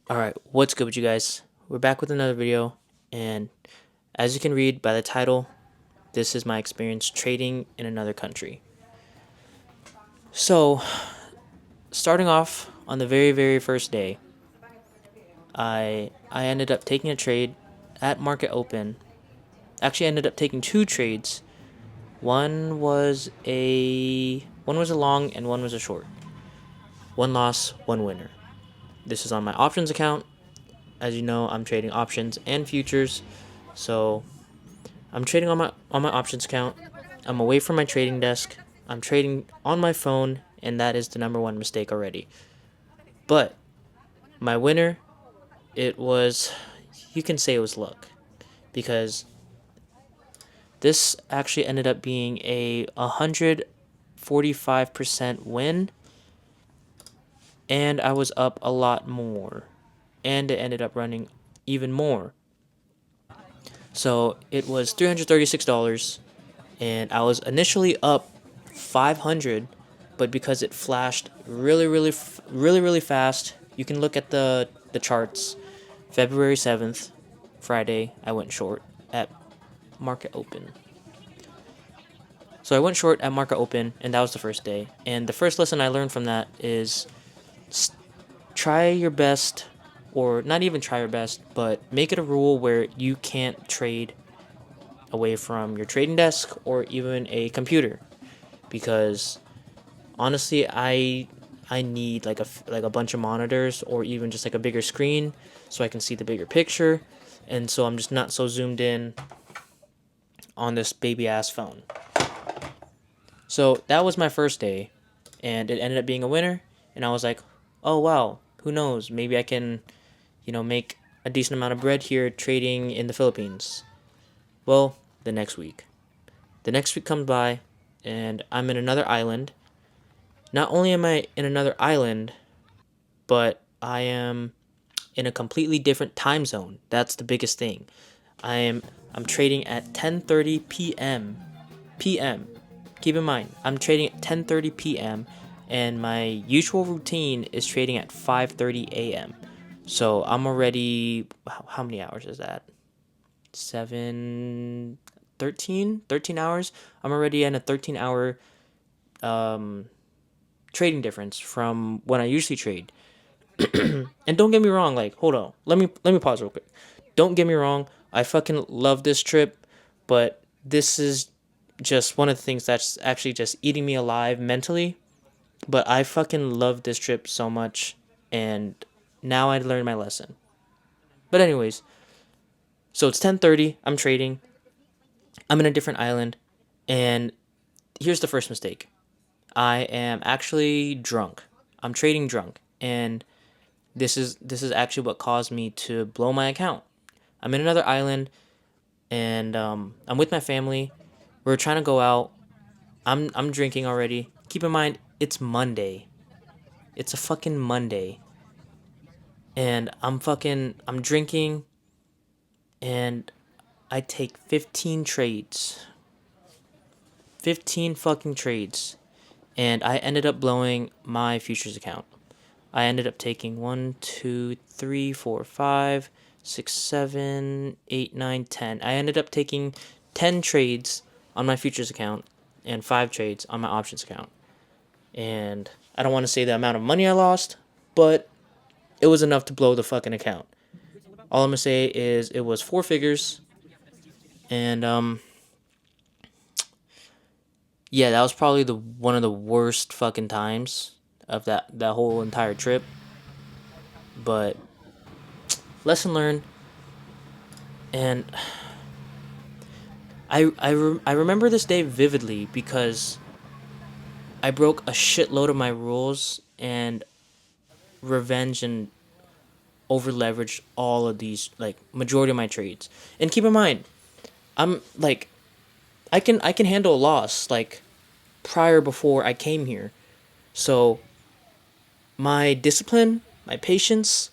Alright, what's good with you guys? We're back with another video, and as you can read by the title, this is my experience trading in another country. So, starting off on the very first day, I ended up taking a trade at market open. Actually, I ended up taking two trades. One was a long and one was a short. One loss, one winner. This is on my options account. As you know, I'm trading options and futures. So, I'm trading on my options account. I'm away from my trading desk. I'm trading on my phone, and that is the number one mistake already. But my winner, it was, you can say it was luck, because this actually ended up being a 145% win, and I was up a lot more, and it ended up running even more. So it was $336, and I was initially up 500, but because it flashed really fast, you can look at the charts. February 7th, Friday, I went short at market open. So I went short at market open, and that was the first day. And the first lesson I learned from that is try your best, or not even try your best, but make it a rule where you can't trade away from your trading desk or even a computer, because honestly, I need like a bunch of monitors, or even just like a bigger screen, so I can see the bigger picture, and so I'm just not so zoomed in on this baby ass phone. So that was my first day, and it ended up being a winner, and I was like, oh wow, who knows? Maybe I can, make a decent amount of bread here trading in the Philippines. Well, the next week. The next week comes by, and I'm in another island. Not only am I in another island, but I am in a completely different time zone. That's the biggest thing. I'm trading at 10:30 p.m. p.m. Keep in mind, I'm trading at 10:30 p.m. and my usual routine is trading at 5:30 a.m. So I'm already, how many hours is that? 7 13 hours. I'm already in a 13-hour trading difference from when I usually trade. And don't get me wrong, like, hold on. Let me pause real quick. Don't get me wrong, I fucking love this trip, but this is just one of the things that's actually just eating me alive mentally. But I fucking love this trip so much, and now I learned my lesson. But anyways, so it's 10:30, I'm trading. I'm in a different island, and here's the first mistake. I am actually drunk. I'm trading drunk, and this is actually what caused me to blow my account. I'm in another island, and I'm with my family. We're trying to go out. I'm drinking already. Keep in mind, it's Monday. It's a fucking Monday, and I'm drinking, and I take 15 trades. 15 fucking trades, and I ended up blowing my futures account. I ended up taking 1, 2, 3, 4, 5, 6, 7, 8, 9, 10. I ended up taking 10 trades on my futures account and 5 trades on my options account. And I don't want to say the amount of money I lost, but it was enough to blow the fucking account. All I'm gonna say is it was four figures, and yeah, that was probably the one of the worst fucking times of that whole entire trip. But lesson learned, and I remember this day vividly because I broke a shitload of my rules and revenge and over leveraged all of these, like, majority of my trades. And keep in mind, I'm like, I can handle a loss, like, prior before I came here. So my discipline, my patience,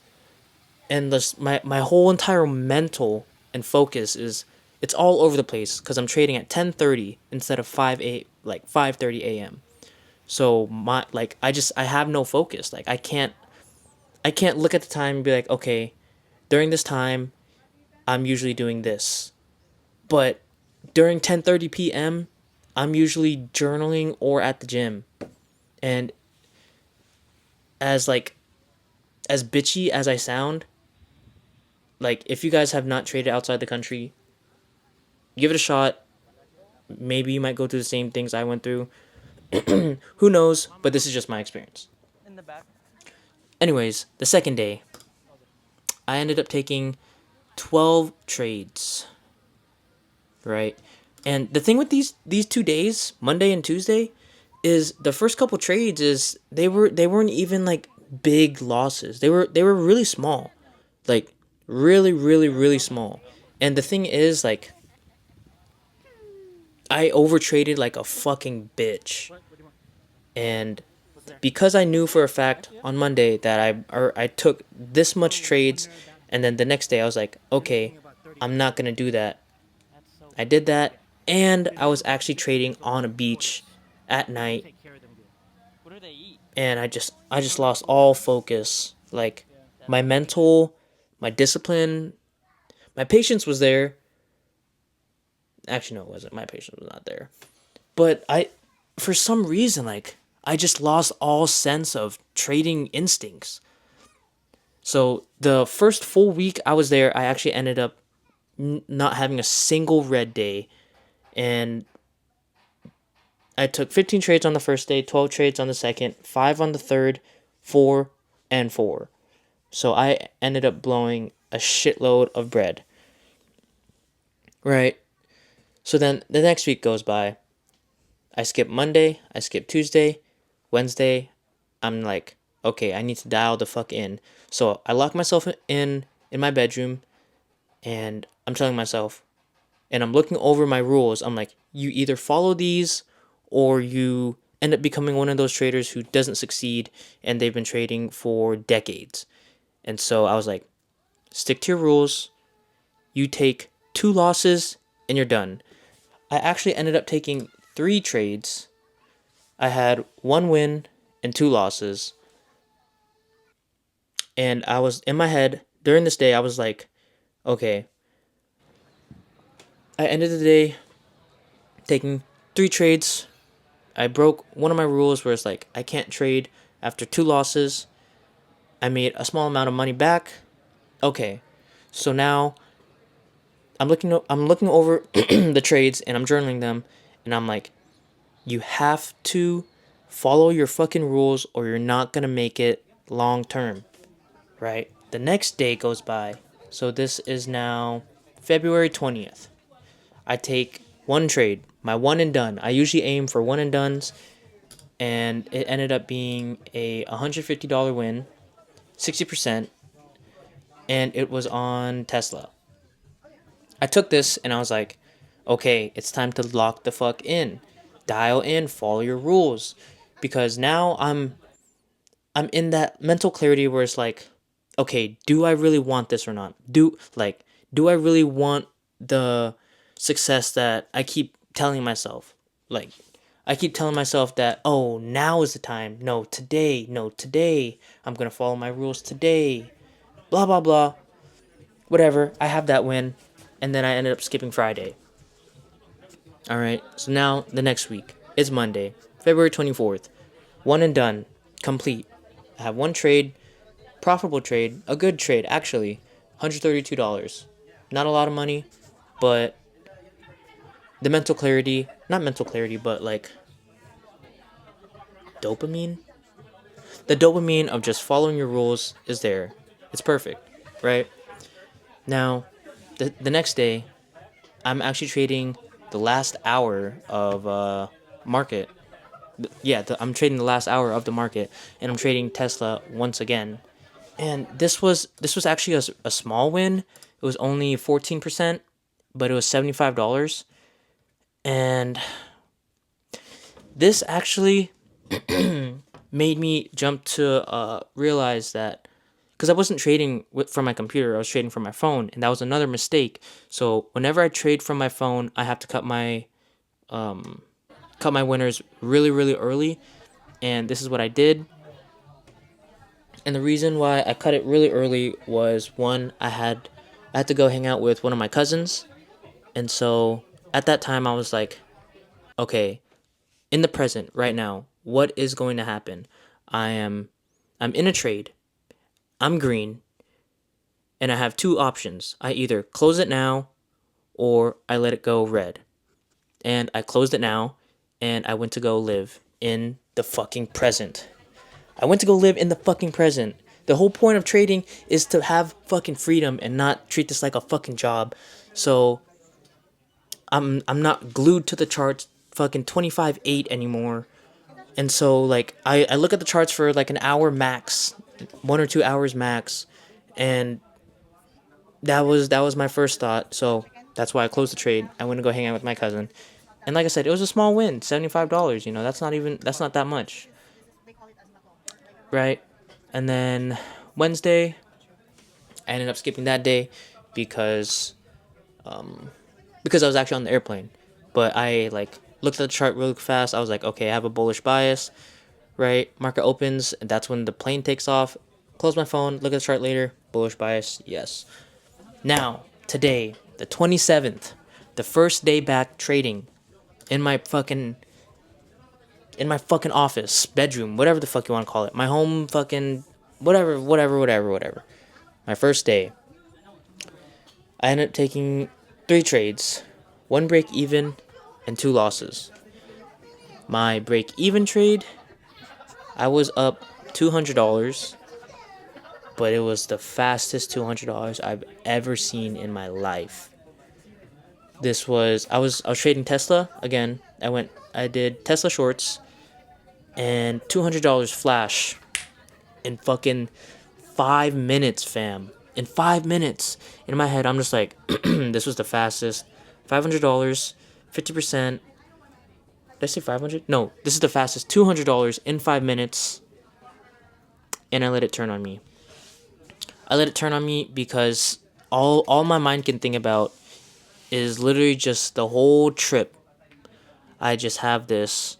and my whole entire mental and focus is, it's all over the place because I'm trading at 10:30 instead of 5:30 a.m. So my, like, I have no focus. Like, I can't, I can't look at the time and be like, okay, during this time, I'm usually doing this. But during 10:30 p.m., I'm usually journaling or at the gym. And as like as bitchy as I sound, like if you guys have not traded outside the country, give it a shot. Maybe you might go through the same things I went through. Who knows? But this is just my experience. Anyways, the second day, I ended up taking 12 trades, right? And the thing with these 2 days, Monday and Tuesday, is the first couple trades is they weren't even like big losses. They were really small. Like really really small. And the thing is like I overtraded like a fucking bitch. And because I knew for a fact on Monday that I took this much trades, and then the next day I was like, okay, I'm not gonna do that. I did that, and I was actually trading on a beach at night, and I just lost all focus. Like my mental, my discipline, my patience was there. Actually, no, it wasn't. My patience was not there. But for some reason, like I just lost all sense of trading instincts. So the first full week I was there, I actually ended up not having a single red day, and I took 15 trades on the first day, 12 trades on the second, 5 on the third, 4 and 4. So I ended up blowing a shitload of bread. Right. So then the next week goes by. I skip Monday, I skip Tuesday, Wednesday. I'm like, okay, I need to dial the fuck in. So I lock myself in my bedroom, and I'm telling myself, and I'm looking over my rules. I'm like, you either follow these or you end up becoming one of those traders who doesn't succeed and they've been trading for decades. And so I was like, stick to your rules. You take 2 losses and you're done. I actually ended up taking 3 trades. I had 1 win and 2 losses. And I was in my head during this day, I was like, okay, I ended the day taking 3 trades. I broke one of my rules where it's like I can't trade after 2 losses. I made a small amount of money back. Okay. So now I'm looking over the trades and I'm journaling them, and I'm like, you have to follow your fucking rules or you're not going to make it long term, right? The next day goes by. So this is now February 20th. I take 1 trade, my one and done. I usually aim for one and dones, and it ended up being a $150 win, 60%, and it was on Tesla. I took this and I was like, okay, it's time to lock the fuck in. Dial in, follow your rules. Because now I'm in that mental clarity where it's like, okay, do I really want this or not? Do I really want the success that I keep telling myself? Like I keep telling myself that, oh, now is the time. No, today. No, today. I'm going to follow my rules today. Blah, blah, blah. Whatever. I have that win. And then I ended up skipping Friday. All right. So now the next week is Monday, February 24th. One and done. Complete. I have 1 trade, profitable trade, a good trade, actually. $132. Not a lot of money, but the mental clarity, not mental clarity, but like dopamine. The dopamine of just following your rules is there. It's perfect, right? Now, the next day, I'm actually trading the last hour of market. Yeah, I'm trading the last hour of the market, and I'm trading Tesla once again. And this was actually a small win. It was only 14%, but it was $75. And this actually made me jump to realize that because I wasn't trading from my computer, I was trading from my phone, and that was another mistake. So whenever I trade from my phone, I have to cut my winners really really early, and this is what I did. And the reason why I cut it really early was one, I had to go hang out with one of my cousins, and so at that time I was like, okay, in the present right now, what is going to happen? I am I'm in a trade. I'm green, and I have two options. I either close it now or I let it go red. And I closed it now, and I went to go live in the fucking present. I went to go live in the fucking present. The whole point of trading is to have fucking freedom and not treat this like a fucking job. So I'm not glued to the charts fucking 25/8 anymore. And so like I look at the charts for like an hour max, 1 or 2 hours max, and that was my first thought. So that's why I closed the trade. I went to go hang out with my cousin. And like I said, it was a small win, $75. That's not that much, right? And then Wednesday, I ended up skipping that day because because I was actually on the airplane. But I like looked at the chart really fast. I was like, okay, I have a bullish bias, right? Market opens, and that's when the plane takes off. Close my phone, look at the chart later. Bullish bias, yes. Now, today, the 27th, the first day back trading in my fucking office, bedroom, whatever the fuck you want to call it. My home fucking whatever. My first day. I ended up taking 3 trades, 1 break even, and 2 losses. My break even trade, I was up $200, but it was the fastest $200 I've ever seen in my life. I was trading Tesla again. I did Tesla shorts and $200 flash in fucking 5 minutes, fam. In 5 minutes. In my head, I'm just like, this was the fastest. $500, 50%. Did I say 500? No, this is the fastest. $200 in 5 minutes. And I let it turn on me. I let it turn on me because all my mind can think about is literally just the whole trip. I just have this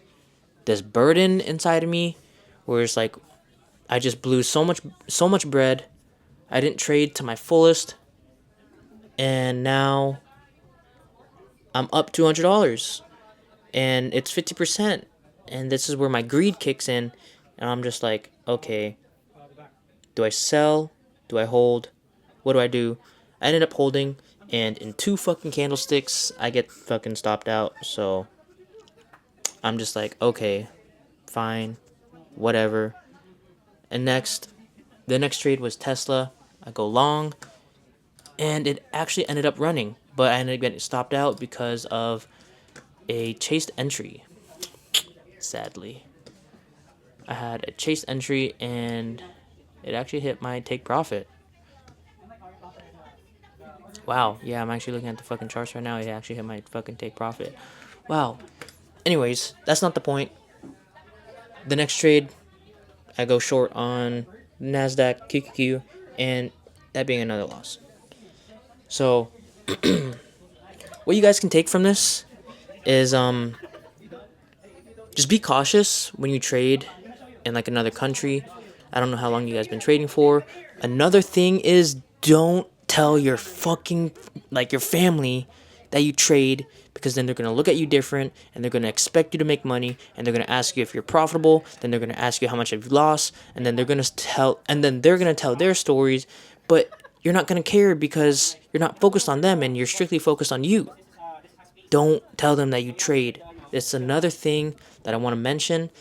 burden inside of me where it's like I just blew so much bread. I didn't trade to my fullest, and now I'm up $200, and it's 50%, and this is where my greed kicks in, and I'm just like, okay, do I sell? Do I hold? What do I do? I ended up holding, and in 2 fucking candlesticks, I get fucking stopped out, so I'm just like, okay, fine, whatever. And the next trade was Tesla. I go long, and it actually ended up running, but I ended up getting stopped out because of a chased entry. Sadly, I had a chased entry, and it actually hit my take profit. Wow, yeah, I'm actually looking at the fucking charts right now. It actually hit my fucking take profit. Wow. Anyways, that's not the point. The next trade, I go short on Nasdaq, QQQ, and that being another loss. So, what you guys can take from this is just be cautious when you trade in like another country. I don't know how long you guys been trading for. Another thing is don't tell your fucking like your family that you trade, because then they're going to look at you different, and they're going to expect you to make money, and they're going to ask you if you're profitable, then they're going to ask you how much have you lost, and then they're going to tell their stories, but you're not going to care because you're not focused on them and you're strictly focused on you. Don't tell them that you trade. It's another thing that I want to mention,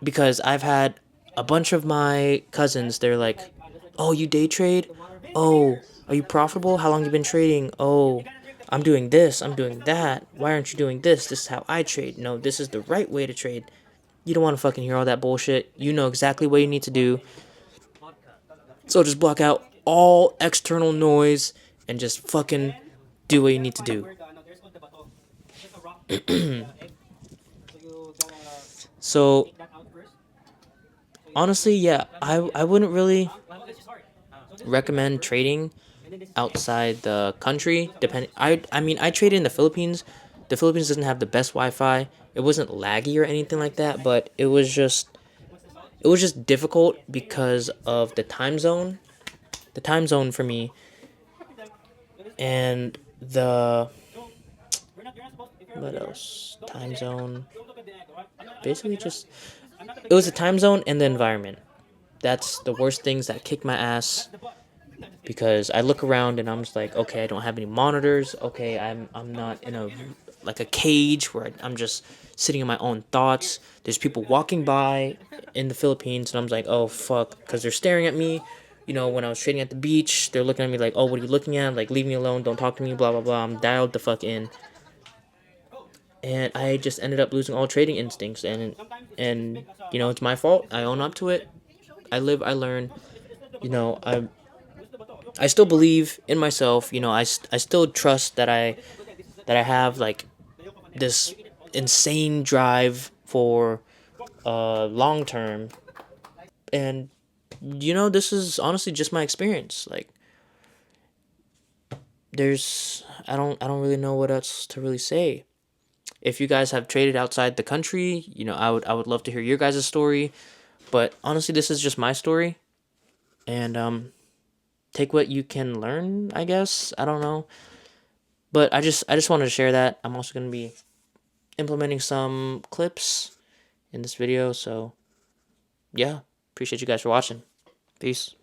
because I've had a bunch of my cousins, they're like, "Oh, you day trade? Oh, are you profitable? How long you been trading? Oh, I'm doing this, I'm doing that. Why aren't you doing this? This is how I trade. No, this is the right way to trade." You don't want to fucking hear all that bullshit. You know exactly what you need to do. So just block out all external noise and just fucking do what you need to do. So honestly, yeah, I wouldn't really recommend trading outside the country. I mean, I traded in the Philippines. The Philippines doesn't have the best Wi-Fi. It wasn't laggy or anything like that, but it was just difficult because of the time zone for me, and the what else? Time zone. Basically, just it was the time zone and the environment. That's the worst things that kicked my ass because I look around and I'm just like, okay, I don't have any monitors. Okay, I'm not in a like a cage where I'm just sitting in my own thoughts. There's people walking by in the Philippines, and I'm like, oh fuck, because they're staring at me. You know, when I was trading at the beach, they're looking at me like, oh, what are you looking at? Like, leave me alone. Don't talk to me. Blah blah blah. I'm dialed the fuck in, and I just ended up losing all trading instincts. And you know, it's my fault. I own up to it. I live. I learn. You know, I still believe in myself. You know, I still trust that I have like this insane drive for long term. And you know, this is honestly just my experience. Like, there's I don't really know what else to really say. If you guys have traded outside the country, you know, I would love to hear your guys' story. But honestly, this is just my story, and take what you can learn. I guess I don't know, but I just wanted to share that. I'm also gonna be implementing some clips in this video. So yeah, appreciate you guys for watching. Peace.